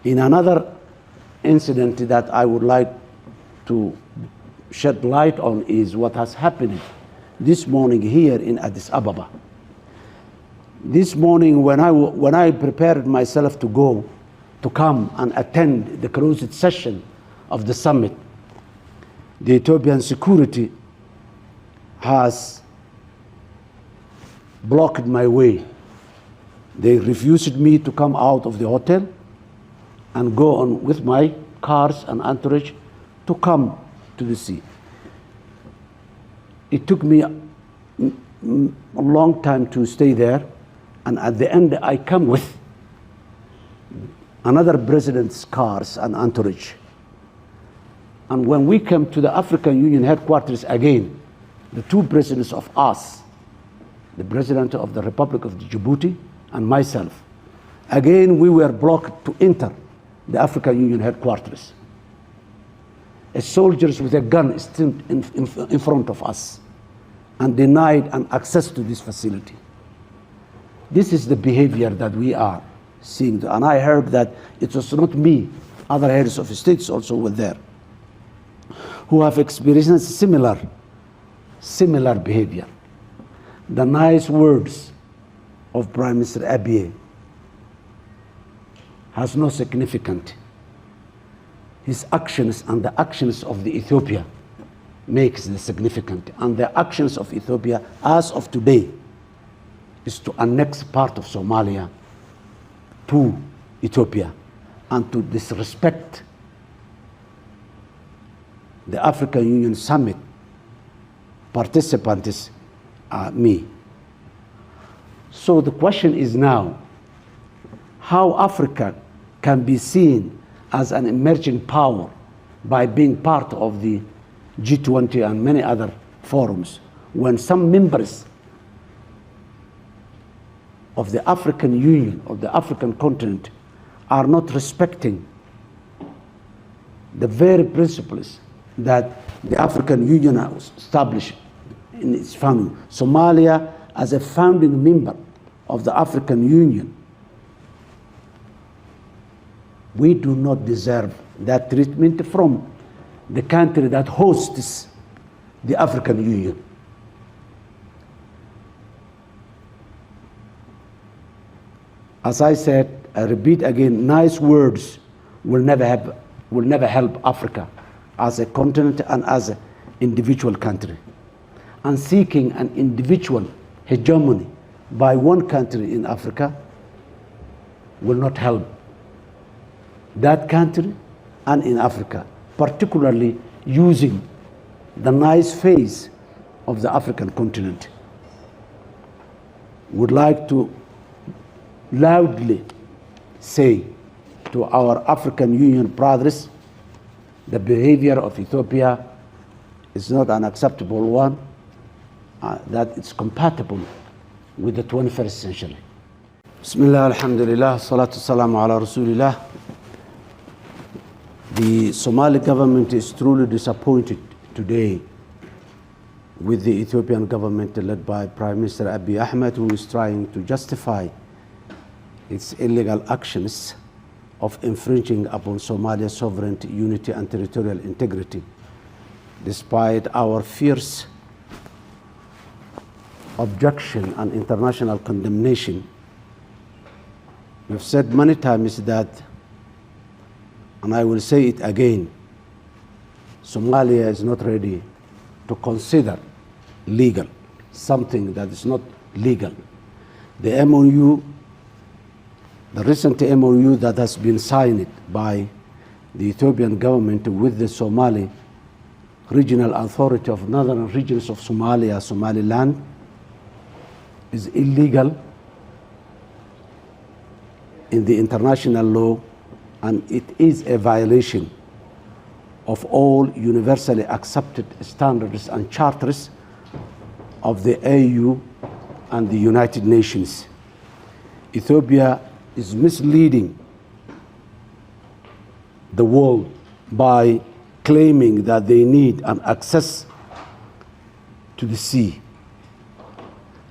In another incident that I would like to shed light on is what has happened this morning here in Addis Ababa. This morning when I prepared myself to come and attend the closed session of the summit, the Ethiopian security has blocked my way. They refused me to come out of the hotel and go on with my cars and entourage to come to the sea. It took me a long time to stay there, and at the end I come with another president's cars and entourage. And when we came to the African Union headquarters again, the two presidents of us, the president of the Republic of Djibouti and myself, again we were blocked to enter the African Union headquarters. Soldiers with a gun stood in front of us and denied an access to this facility. This is the behavior that we are seeing. And I heard that it was not me, other heads of states also were there, who have experienced similar behavior. The nice words of Prime Minister Abiy has no significance. His actions and the actions of the Ethiopia makes the significant. And the actions of Ethiopia as of today is to annex part of Somalia to Ethiopia and to disrespect the African Union Summit participants, me. So the question is now, how Africa can be seen as an emerging power by being part of the G20 and many other forums, when some members of the African Union, of the African continent, are not respecting the very principles that the African Union has established in its founding. Somalia, as a founding member of the African Union, we do not deserve that treatment from the country that hosts the African Union. As I said, I repeat again, nice words will never help Africa as a continent and as an individual country. And seeking an individual hegemony by one country in Africa will not help that country and in Africa, particularly using the nice face of the African continent. Would like to loudly say to our African Union brothers, the behavior of Ethiopia is not an acceptable one, that it's compatible with the 21st century. Bismillah, alhamdulillah, salatu salamu ala rasulillah. The Somali government is truly disappointed today with the Ethiopian government led by Prime Minister Abiy Ahmed, who is trying to justify its illegal actions of infringing upon Somalia's sovereignty, unity, and territorial integrity, despite our fierce objection and international condemnation. We've said many times that, and I will say it again, Somalia is not ready to consider legal something that is not legal. The MOU, the recent MOU that has been signed by the Ethiopian government with the Somali Regional Authority of Northern Regions of Somalia, Somaliland, is illegal in the international law, and it is a violation of all universally accepted standards and charters of the AU and the United Nations. Ethiopia is misleading the world by claiming that they need an access to the sea.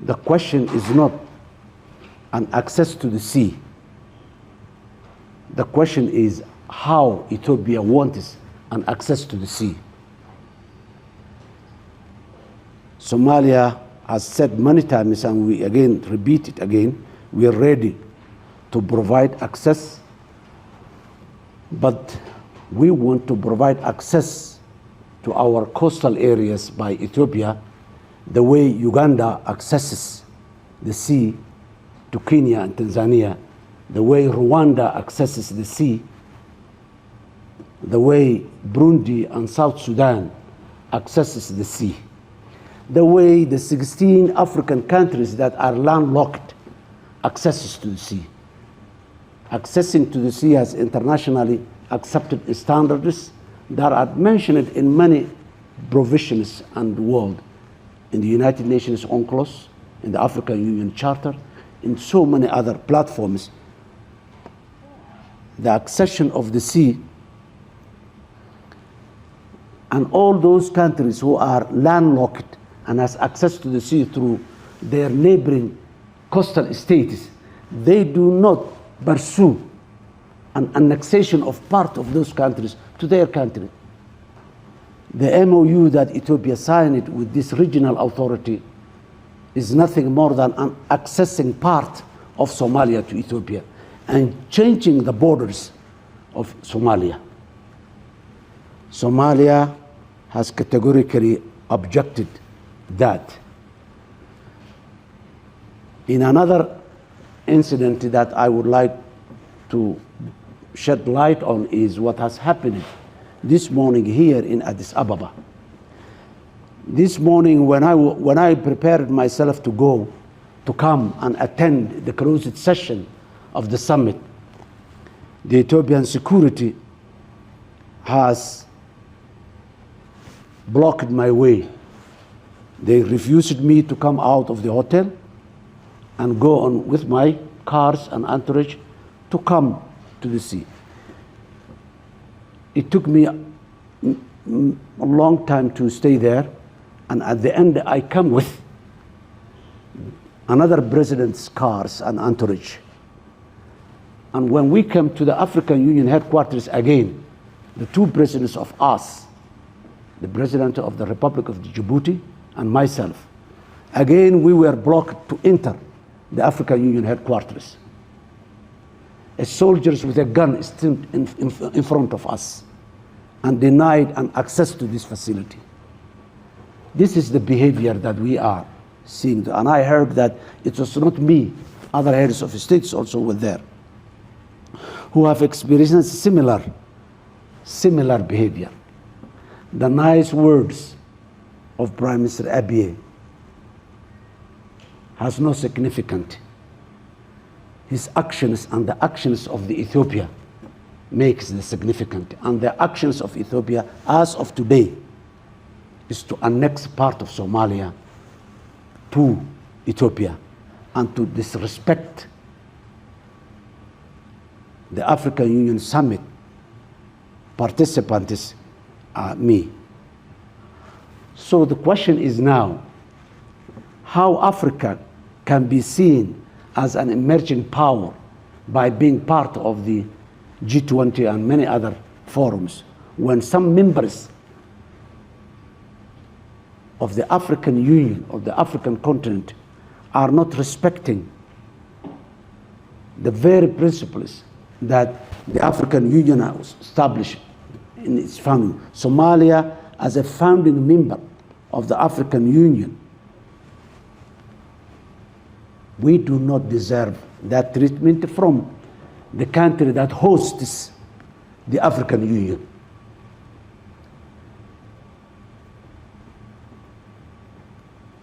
The question is not an access to the sea. the question is how Ethiopia wants an access to the sea. Somalia has said many times, and we again repeat it again, we are ready to provide access, but we want to provide access to our coastal areas by Ethiopia the way Uganda accesses the sea to Kenya and Tanzania, the way Rwanda accesses the sea, the way Burundi and South Sudan accesses the sea, the way the 16 African countries that are landlocked accesses to the sea. Accessing to the sea has internationally accepted standards that are mentioned in many provisions and the world, in the United Nations UNCLOS, in the African Union Charter, in so many other platforms. The accession of the sea, and all those countries who are landlocked and has access to the sea through their neighboring coastal states, they do not pursue an annexation of part of those countries to their country. The MOU that Ethiopia signed with this regional authority is nothing more than an accessing part of Somalia to Ethiopia and changing the borders of Somalia. Somalia has categorically objected that. In another incident that I would like to shed light on is what has happened this morning here in Addis Ababa. This morning when I prepared myself to come and attend the closed session of the summit, the Ethiopian security has blocked my way. They refused me to come out of the hotel and go on with my cars and entourage to come to the sea. It took me a long time to stay there, and at the end I come with another president's cars and entourage. And when we came to the African Union headquarters again, the two presidents of us, the president of the Republic of Djibouti and myself, again we were blocked to enter the African Union headquarters. Soldiers with a gun stood in front of us and denied an access to this facility. This is the behavior that we are seeing. And I heard that it was not me, other heads of states also were there, who have experienced similar behavior. The nice words of Prime Minister Abiy has no significance. His actions and the actions of the Ethiopia makes the significant. And the actions of Ethiopia as of today is to annex part of Somalia to Ethiopia and to disrespect the African Union Summit participants, me. So the question is now, how Africa can be seen as an emerging power by being part of the G20 and many other forums, when some members of the African Union, of the African continent, are not respecting the very principles that the African Union has established in its founding. Somalia, as a founding member of the African Union, we do not deserve that treatment from the country that hosts the African Union.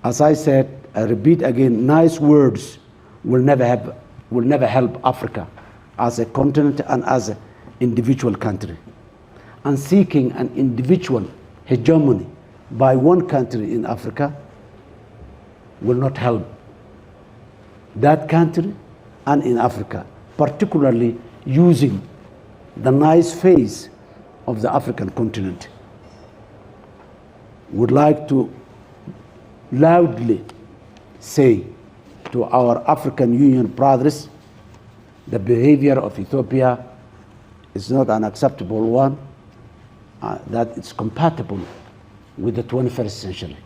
As I said, I repeat again, nice words will never help Africa as a continent and as an individual country. And seeking an individual hegemony by one country in Africa will not help that country and in Africa, particularly using the nice face of the African continent. Would like to loudly say to our African Union brothers, the behavior of Ethiopia is not an acceptable one, that it's compatible with the 21st century.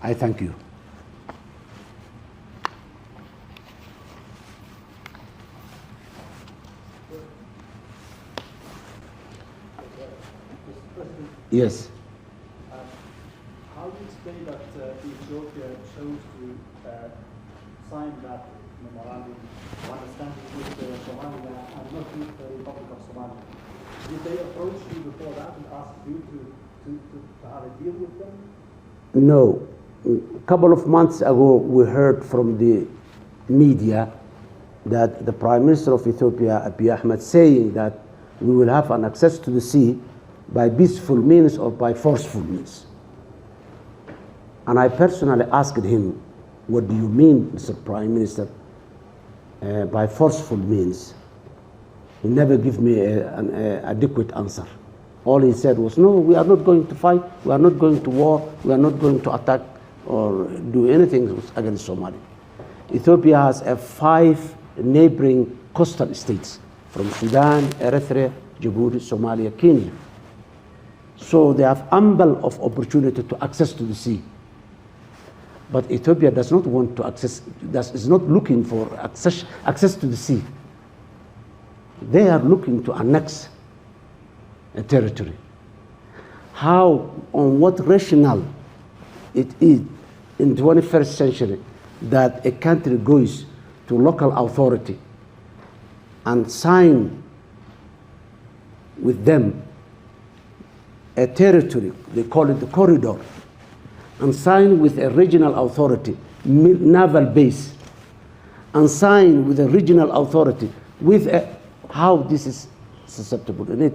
I thank you. Yes. How do you explain that Ethiopia chose to sign that memorandum of understanding with Somaliland and not with the Republic of Somalia? Did they approach you before that and ask you to have a deal with them? No. A couple of months ago, we heard from the media that the Prime Minister of Ethiopia, Abiy Ahmed, saying that we will have an access to the sea by peaceful means or by forceful means. And I personally asked him, what do you mean, Mr. Prime Minister, by forceful means? He never gave me an adequate answer. All he said was, no, we are not going to fight, we are not going to war, we are not going to attack or do anything against Somalia. Ethiopia has 5 neighboring coastal states from Sudan, Eritrea, Djibouti, Somalia, Kenya. So they have ample of opportunity to access to the sea. But Ethiopia does not want to access, is not looking for access to the sea. They are looking to annex a territory. How, on what rationale it is in the 21st century that a country goes to local authority and sign with them a territory, they call it the corridor, and sign with a regional authority, naval base, and sign with a regional authority with a, how this is susceptible in it.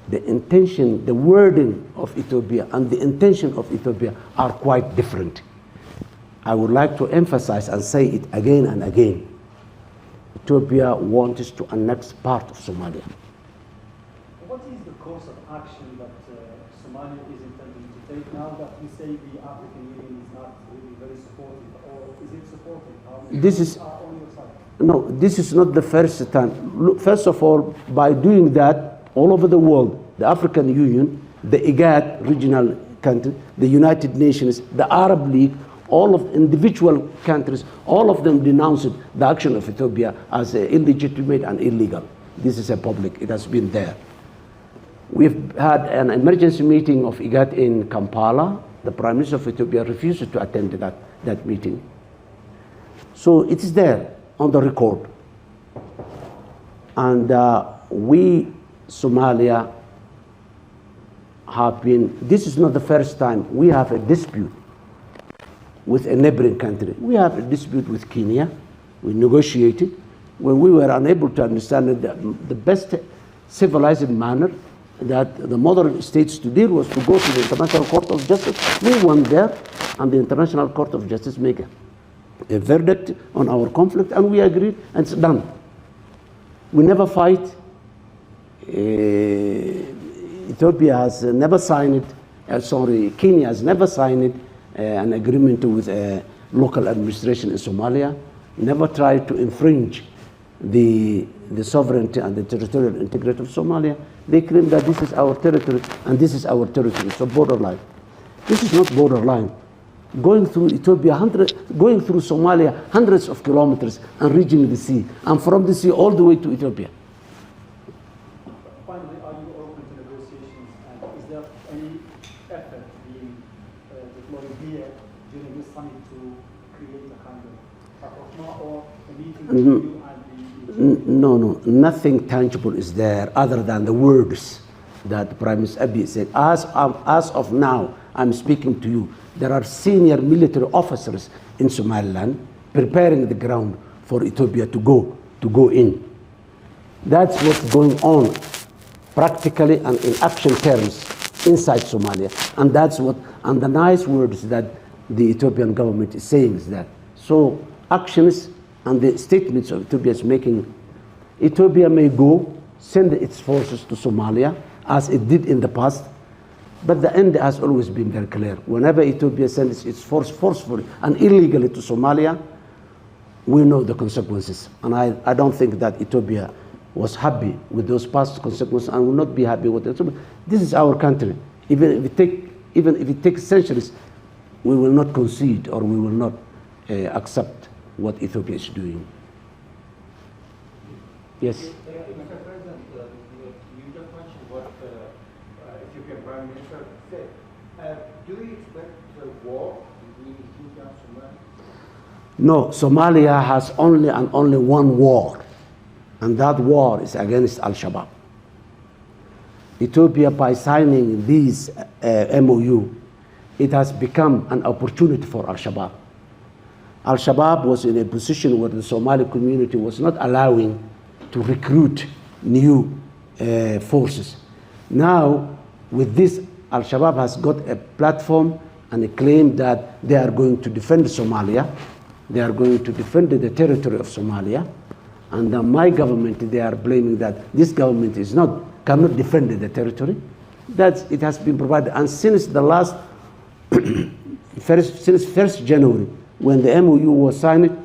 The intention, the wording of Ethiopia and the intention of Ethiopia are quite different. I would like to emphasize and say it again and again. Ethiopia wants to annex part of Somalia. What is the course of action that Somalia is intending to take now that you say the African Union is not really very supportive, or is it supportive? This is are on your side? No, this is not the first time. Look, first of all, by doing that, all over the world, the African Union, the IGAD regional country, the United Nations, the Arab League, all of individual countries, all of them denounced the action of Ethiopia as illegitimate and illegal. This is a public, it has been there. We've had an emergency meeting of IGAD in Kampala. The Prime Minister of Ethiopia refused to attend that meeting. So it is there on the record. And we, Somalia, have been, this is not the first time we have a dispute with a neighboring country. We have a dispute with Kenya. We negotiated. When we were unable to understand the best civilized manner that the modern states to deal was to go to the International Court of Justice. We went there, and the International Court of Justice made a verdict on our conflict, and we agreed, and it's done. We never fight. Ethiopia has never signed it, Kenya has never signed an agreement with a local administration in Somalia, never tried to infringe the sovereignty and the territorial integrity of Somalia. They claim that this is our territory and this is our territory, so borderline. This is not borderline. Going through Ethiopia, going through Somalia, hundreds of kilometers and reaching the sea, and from the sea all the way to Ethiopia. Finally, are you open to negotiations, and is there any effort being deployed here during this summit to create a kind of rapprochement or a meeting between you and the No, nothing tangible is there other than the words that Prime Minister Abiy said. As of now, I'm speaking to you, there are senior military officers in Somaliland preparing the ground for Ethiopia to go in. That's what's going on practically and in action terms inside Somalia. And that's what, and the nice words that the Ethiopian government is saying is that. So actions and the statements of Ethiopia is making, Ethiopia may go, send its forces to Somalia, as it did in the past, but the end has always been very clear. Whenever Ethiopia sends its force forcefully and illegally to Somalia, we know the consequences. And I don't think that Ethiopia was happy with those past consequences and will not be happy with it. This is our country. Even if it takes centuries, we will not concede or we will not accept what Ethiopia is doing. Yes? Mr. President, you just mentioned what Ethiopian Prime Minister said. Do you expect a war between Ethiopia and Somalia? No, Somalia has only one war, and that war is against Al-Shabaab. Ethiopia, by signing these MOU, it has become an opportunity for Al-Shabaab. Al-Shabaab was in a position where the Somali community was not allowing to recruit new forces. Now, with this, Al-Shabaab has got a platform and a claim that they are going to defend Somalia. They are going to defend the territory of Somalia. And my government, they are blaming that this government cannot defend the territory. That it has been provided. And since the last, since 1st January, when the MOU was signed,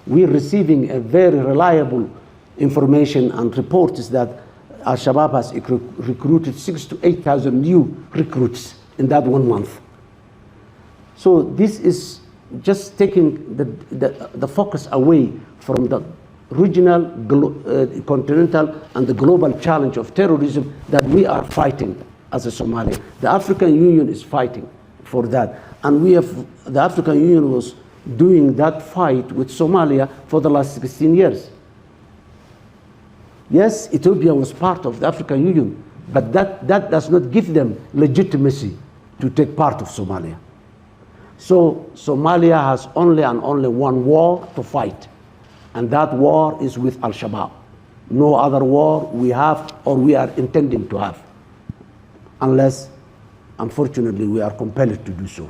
we're receiving a very reliable information and reports that Al-Shabaab has recruited 6,000 to 8,000 new recruits in that 1 month. So this is just taking the focus away from the regional, continental, and the global challenge of terrorism that we are fighting as a Somali. The African Union is fighting for that. And the African Union was doing that fight with Somalia for the last 16 years. Yes, Ethiopia was part of the African Union, but that does not give them legitimacy to take part of Somalia. So Somalia has only one war to fight, and that war is with Al-Shabaab. No other war we have or we are intending to have, unless, unfortunately, we are compelled to do so.